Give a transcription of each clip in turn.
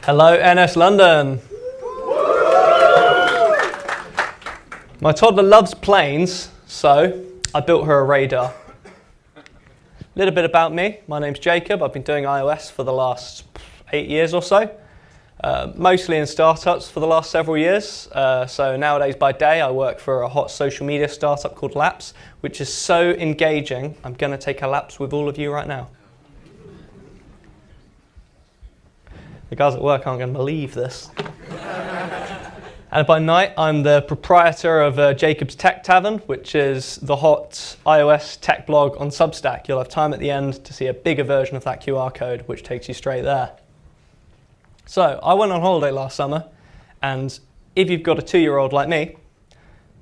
Hello, NSLondon. My toddler loves planes, so I built her a radar. A little bit about me. My name's Jacob. I've been doing iOS for the last 8 years or so, mostly in startups for the last several years. So nowadays by day I work for a hot social media startup called Laps, which is so engaging. I'm going to take a laps with all of you right now. The guys at work aren't going to believe this. And by night, I'm the proprietor of Jacob's Tech Tavern, which is the hot iOS tech blog on Substack. You'll have time at the end to see a bigger version of that QR code, which takes you straight there. So I went on holiday last summer, and if you've got a 2-year-old like me,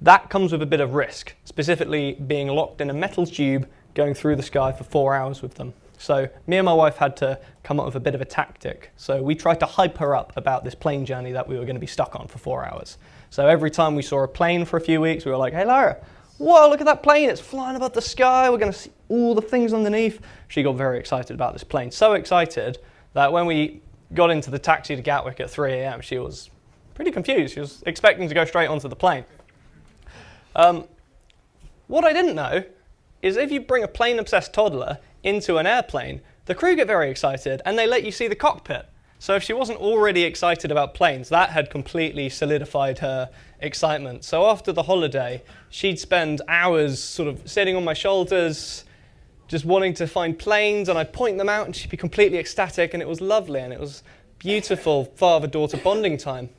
that comes with a bit of risk, specifically being locked in a metal tube going through the sky for 4 hours with them. So me and my wife had to come up with a bit of a tactic. So we tried to hype her up about this plane journey that we were going to be stuck on for 4 hours. So every time we saw a plane for a few weeks, we were like, hey Lara, whoa, look at that plane, it's flying above the sky, we're going to see all the things underneath. She got very excited about this plane. So excited that when we got into the taxi to Gatwick at 3 a.m, she was pretty confused. She was expecting to go straight onto the plane. What I didn't know is if you bring a plane-obsessed toddler into an airplane, the crew get very excited and they let you see the cockpit. So if she wasn't already excited about planes, that had completely solidified her excitement. So after the holiday, she'd spend hours sort of sitting on my shoulders, just wanting to find planes, and I'd point them out and she'd be completely ecstatic, and it was lovely and it was beautiful father-daughter bonding time.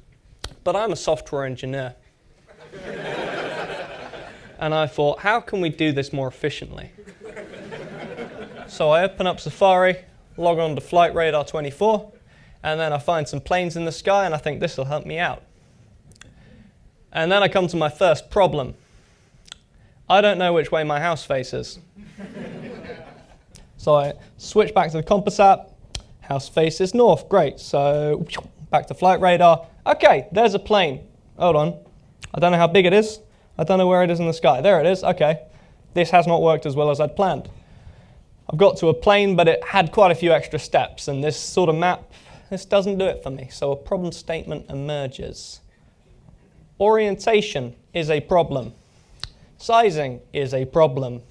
But I'm a software engineer. And I thought, how can we do this more efficiently? So I open up Safari, log on to Flight Radar 24, and then I find some planes in the sky, and I think this will help me out. And then I come to my first problem. I don't know which way my house faces. So I switch back to the compass app. House faces north, great. So back to Flight Radar. Okay, there's a plane. Hold on. I don't know how big it is. I don't know where it is in the sky. There it is, okay. This has not worked as well as I'd planned. I've got to a plane, but it had quite a few extra steps, and this sort of map, this doesn't do it for me. So a problem statement emerges. Orientation is a problem. Sizing is a problem.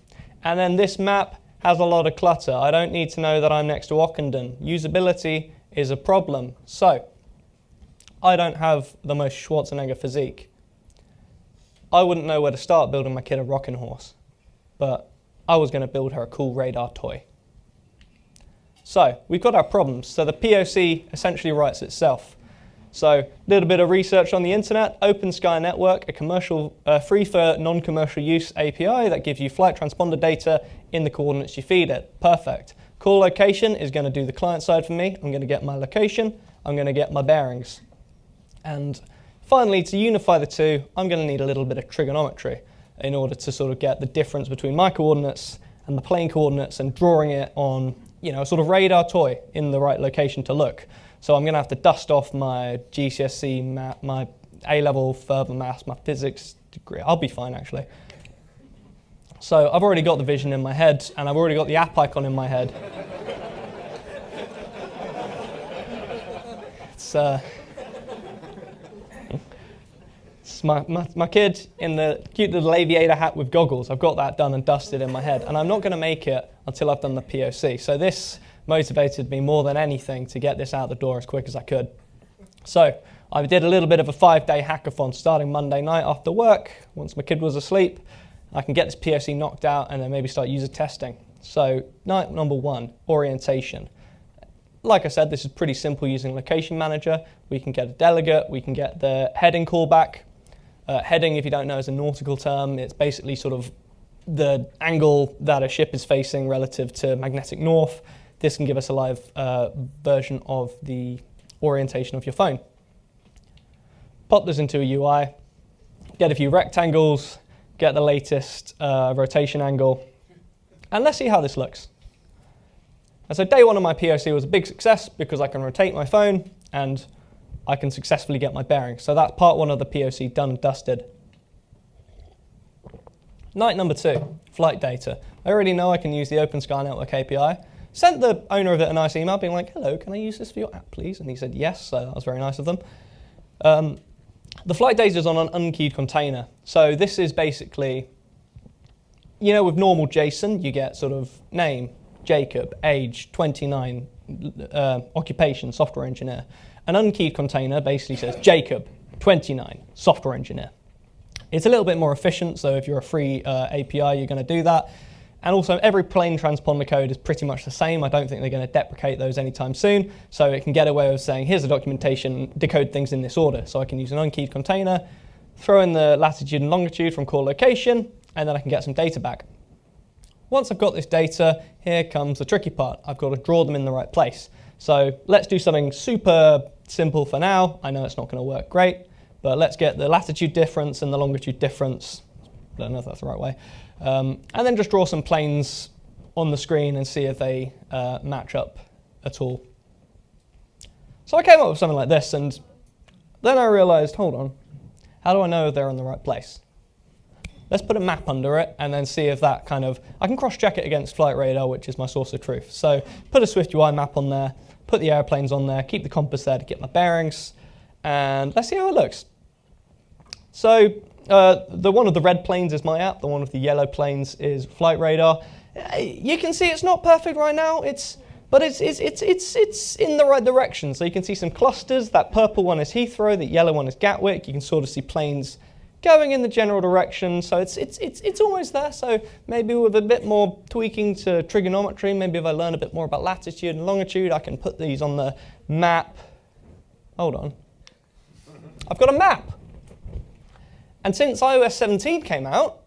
And then this map has a lot of clutter. I don't need to know that I'm next to Ockenden. Usability is a problem. So I don't have the most Schwarzenegger physique. I wouldn't know where to start building my kid a rocking horse, but I was going to build her a cool radar toy. So we've got our problems. So the POC essentially writes itself. So a little bit of research on the internet, Open Sky Network, a commercial, free for non-commercial use API that gives you flight transponder data in the coordinates you feed it. Perfect. Call location is going to do the client side for me. I'm going to get my location. I'm going to get my bearings. And finally, to unify the two, I'm going to need a little bit of trigonometry in order to sort of get the difference between my coordinates and the plane coordinates and drawing it on, a sort of radar toy in the right location to look. So I'm going to have to dust off my GCSE math, my A-level further maths, my physics degree. I'll be fine, actually. So I've already got the vision in my head, and I've already got the app icon in my head. It's my kid in the cute little aviator hat with goggles. I've got that done and dusted in my head, and I'm not going to make it until I've done the POC. So this motivated me more than anything to get this out the door as quick as I could. So I did a little bit of a 5-day hackathon starting Monday night after work. Once my kid was asleep, I can get this POC knocked out and then maybe start user testing. So night number 1, orientation. Like I said, this is pretty simple using Location Manager. We can get a delegate, we can get the heading callback. Heading, if you don't know, is a nautical term. It's basically sort of the angle that a ship is facing relative to magnetic north. This can give us a live version of the orientation of your phone. Pop this into a UI, get a few rectangles, get the latest rotation angle, and let's see how this looks. And so day 1 of my POC was a big success because I can rotate my phone and I can successfully get my bearings. So that's part 1 of the POC done and dusted. Night number 2, flight data. I already know I can use the Open Sky Network API. Sent the owner of it a nice email being like, hello, can I use this for your app, please? And he said yes, so that was very nice of them. The flight data is on an unkeyed container. So this is basically, you know, with normal JSON, you get sort of name, Jacob, age, 29, occupation, software engineer. An unkeyed container basically says Jacob, 29, software engineer. It's a little bit more efficient, so if you're a free API, you're going to do that. And also, every plain transponder code is pretty much the same. I don't think they're going to deprecate those anytime soon. So it can get away with saying, here's the documentation, decode things in this order. So I can use an unkeyed container, throw in the latitude and longitude from core location, and then I can get some data back. Once I've got this data, here comes the tricky part. I've got to draw them in the right place. So let's do something super simple for now. I know it's not going to work great, but let's get the latitude difference and the longitude difference. I don't know if that's the right way. And then just draw some planes on the screen and see if they match up at all. So I came up with something like this, and then I realized, hold on, how do I know if they're in the right place? Let's put a map under it and then see if that kind of, I can cross-check it against flight radar, which is my source of truth. So put a SwiftUI map on there, put the airplanes on there, keep the compass there to get my bearings, and let's see how it looks. So the one of the red planes is my app, the one of the yellow planes is flight radar. You can see it's not perfect right now, but it's in the right direction. So you can see some clusters. That purple one is Heathrow, the yellow one is Gatwick. You can sort of see planes going in the general direction. So it's almost there. So maybe with a bit more tweaking to trigonometry, maybe if I learn a bit more about latitude and longitude, I can put these on the map. Hold on. I've got a map. And since iOS 17 came out,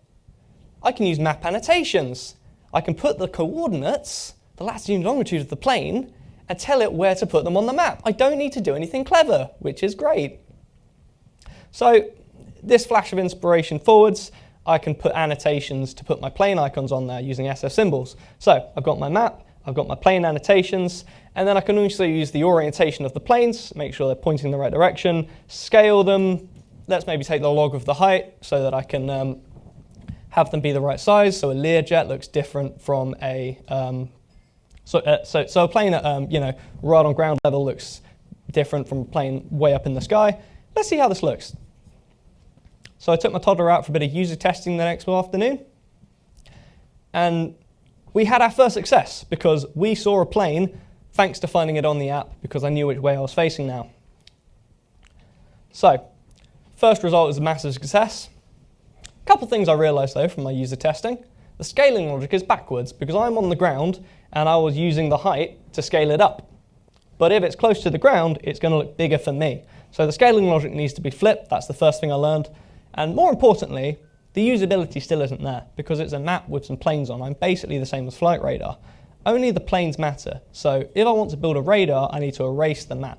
I can use map annotations. I can put the coordinates, the latitude and longitude of the plane, and tell it where to put them on the map. I don't need to do anything clever, which is great. So this flash of inspiration forwards, I can put annotations to put my plane icons on there using SF symbols. So I've got my map, I've got my plane annotations, and then I can also use the orientation of the planes, make sure they're pointing in the right direction, scale them. Let's maybe take the log of the height so that I can have them be the right size. So a Learjet looks different from a so a plane at right on ground level looks different from a plane way up in the sky. Let's see how this looks. So I took my Toddler out for a bit of user testing the next afternoon, and we had our first success because we saw a plane thanks to finding it on the app because I knew which way I was facing now. So first result is a massive success. A couple things I realized though from my user testing. The scaling logic is backwards because I'm on the ground and I was using the height to scale it up. But if it's close to the ground, it's going to look bigger for me. So the scaling logic needs to be flipped. That's the first thing I learned. And more importantly, the usability still isn't there because it's a map with some planes on. I'm basically the same as flight radar. Only the planes matter. So if I want to build a radar, I need to erase the map.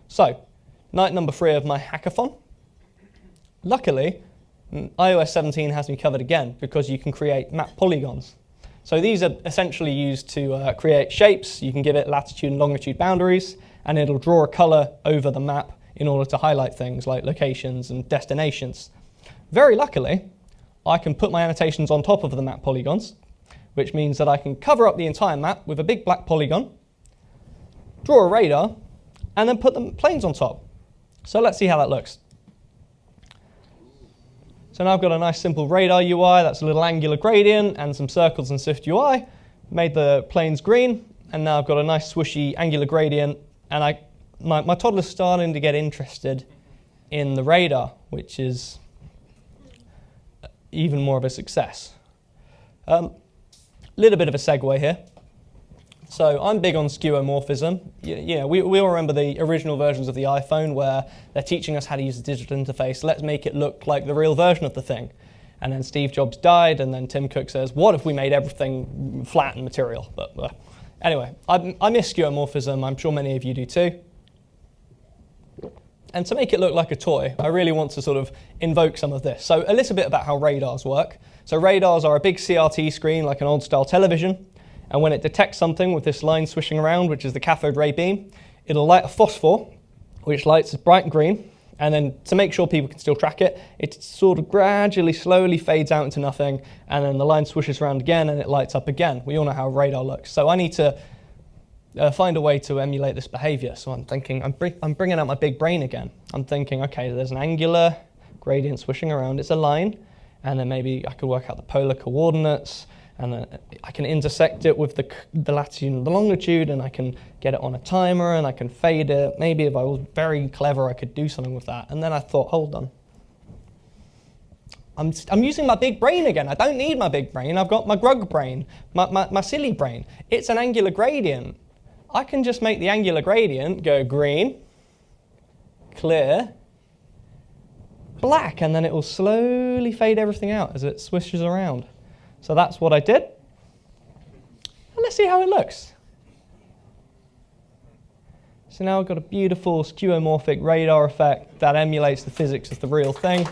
So night number 3 of my hackathon. Luckily, iOS 17 has me covered again because you can create map polygons. So these are essentially used to create shapes. You can give it latitude and longitude boundaries, and it'll draw a color over the map in order to highlight things like locations and destinations. Very luckily, I can put my annotations on top of the map polygons, which means that I can cover up the entire map with a big black polygon, draw a radar, and then put the planes on top. So let's see how that looks. So now I've got a nice simple radar UI, that's a little angular gradient and some circles in SwiftUI. Made the planes green, and now I've got a nice swooshy angular gradient, and my Toddler's starting to get interested in the radar, which is even more of a success. Little bit of a segue here. So I'm big on skeuomorphism. We all remember the original versions of the iPhone where they're teaching us how to use the digital interface. Let's make it look like the real version of the thing. And then Steve Jobs died, and then Tim Cook says, what if we made everything flat and material? But anyway, I miss skeuomorphism. I'm sure many of you do too. And to make it look like a toy, I really want to sort of invoke some of this. So a little bit about how radars work. So radars are a big CRT screen like an old style television. And when it detects something with this line swishing around, which is the cathode ray beam, it'll light a phosphor, which lights bright green. And then to make sure people can still track it, it sort of gradually, slowly fades out into nothing, and then the line swishes around again and it lights up again. We all know how radar looks. So I need to find a way to emulate this behavior. So I'm thinking, I'm bringing out my big brain again. I'm thinking, okay, there's an angular gradient swishing around. It's a line, and then maybe I could work out the polar coordinates, and then I can intersect it with the latitude and the longitude, and I can get it on a timer, and I can fade it. Maybe if I was very clever, I could do something with that. And then I thought, hold on. I'm using my big brain again. I don't need my big brain. I've got my grug brain, my silly brain. It's an angular gradient. I can just make the angular gradient go green, clear, black, and then it will slowly fade everything out as it swishes around. So that's what I did. And let's see how it looks. So now I've got a beautiful skeuomorphic radar effect that emulates the physics of the real thing.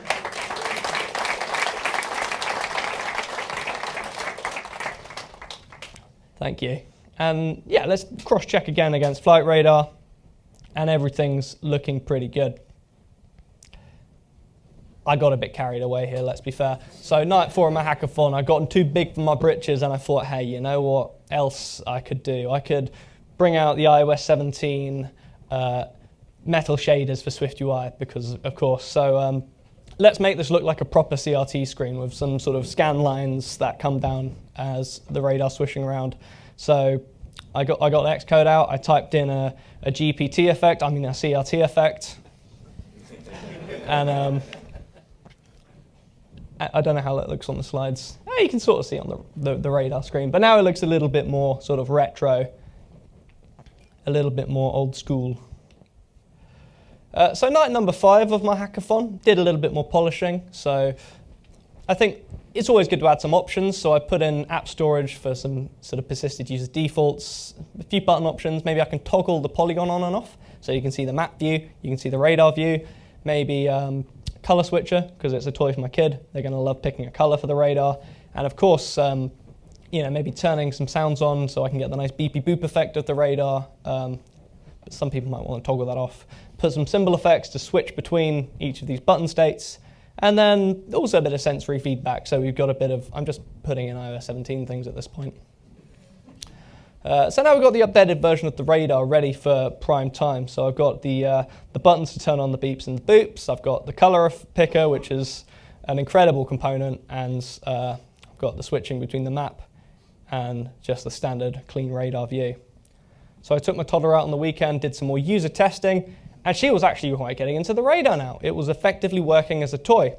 Thank you. And yeah, let's cross-check again against flight radar, and everything's looking pretty good. I got a bit carried away here, let's be fair. So night 4 of my hackathon, I'd gotten too big for my britches, and I thought, hey, you know what else I could do? I could bring out the iOS 17 metal shaders for SwiftUI, because of course. So let's make this look like a proper CRT screen with some sort of scan lines that come down as the radar swishing around. So I got the Xcode out, I typed in a GPT effect, a CRT effect. And I don't know how that looks on the slides. You can sort of see on the radar screen, but now it looks a little bit more sort of retro, a little bit more old school. So night number 5 of my hackathon, did a little bit more polishing. So I think it's always good to add some options. So I put in app storage for some sort of persisted user defaults, a few button options. Maybe I can toggle the polygon on and off, so you can see the map view, you can see the radar view. Maybe color switcher, because it's a toy for my kid. They're going to love picking a color for the radar. And of course, maybe turning some sounds on so I can get the nice beepy boop effect of the radar. But some people might want to toggle that off. Put some symbol effects to switch between each of these button states. And then also a bit of sensory feedback. So we've got a bit of, I'm just putting in iOS 17 things at this point. So now we've got the updated version of the radar ready for prime time. So I've got the buttons to turn on the beeps and the boops. I've got the color picker, which is an incredible component. And I've got the switching between the map and just the standard clean radar view. So I took my toddler out on the weekend, did some more user testing, and she was actually quite getting into the radar now. It was effectively working as a toy.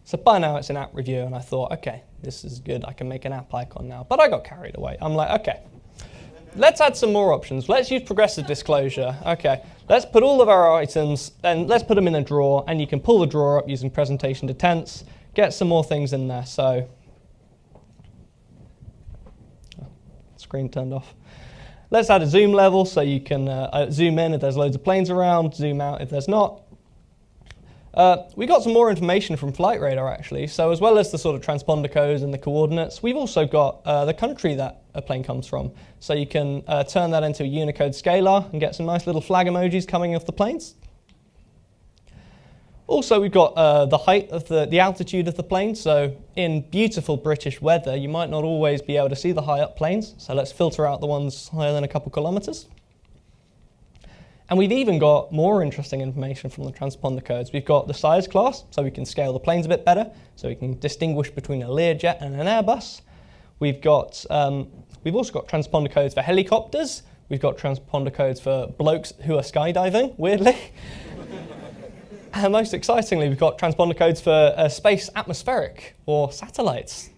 So by now it's an app review, and I thought, okay, this is good. I can make an app icon now. But I got carried away. I'm like, okay, let's add some more options. Let's use progressive disclosure. Okay, let's put all of our items, and let's put them in a drawer, and you can pull the drawer up using presentation to tense, get some more things in there. So, screen turned off. Let's add a zoom level, so you can zoom in if there's loads of planes around, zoom out if there's not. We got some more information from Flight Radar, actually. So as well as the sort of transponder codes and the coordinates, we've also got the country that a plane comes from. So you can turn that into a Unicode scalar and get some nice little flag emojis coming off the planes. Also, we've got the height of the altitude of the plane. So in beautiful British weather, you might not always be able to see the high up planes. So let's filter out the ones higher than a couple kilometers. And we've even got more interesting information from the transponder codes. We've got the size class, so we can scale the planes a bit better, so we can distinguish between a Learjet and an Airbus. We've also got transponder codes for helicopters. We've got transponder codes for blokes who are skydiving, weirdly. And most excitingly, we've got transponder codes for space atmospheric or satellites.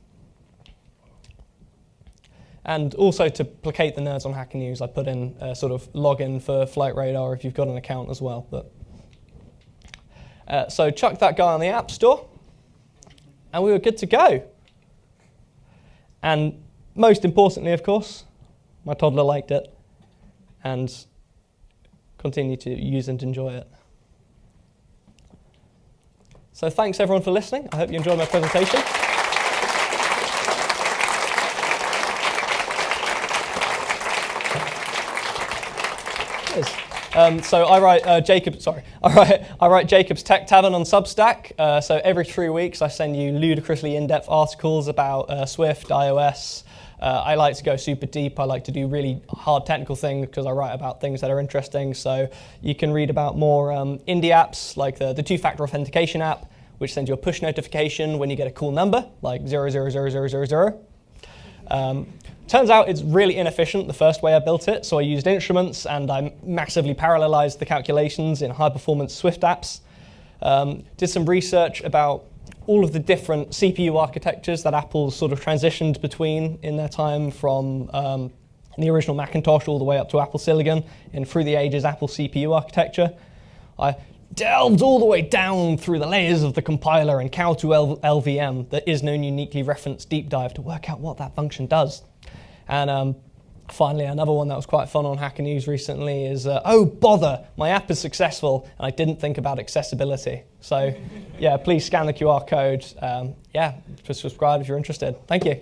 And also to placate the nerds on Hacker News, I put in a sort of login for Flight Radar if you've got an account as well. So chuck that guy on the App Store, and we were good to go. And most importantly, of course, my toddler liked it and continued to use and enjoy it. So thanks everyone for listening. I hope you enjoyed my presentation. So I write I write Jacob's Tech Tavern on Substack. So every 3 weeks I send you ludicrously in-depth articles about Swift, iOS. I like to go super deep. I like to do really hard technical things because I write about things that are interesting. So you can read about more indie apps like the two-factor authentication app, which sends you a push notification when you get a cool number, like 0000000. Turns out it's really inefficient the first way I built it, so I used instruments and I massively parallelized the calculations in high-performance Swift apps. Did some research about all of the different CPU architectures that Apple sort of transitioned between in their time from the original Macintosh all the way up to Apple Silicon and through the ages Apple CPU architecture. I delved all the way down through the layers of the compiler and cow2LVM, the is known uniquely referenced deep dive, to work out what that function does. And finally, another one that was quite fun on Hacker News recently is, oh bother, my app is successful and I didn't think about accessibility. So yeah, please scan the QR code. Yeah, just subscribe if you're interested. Thank you.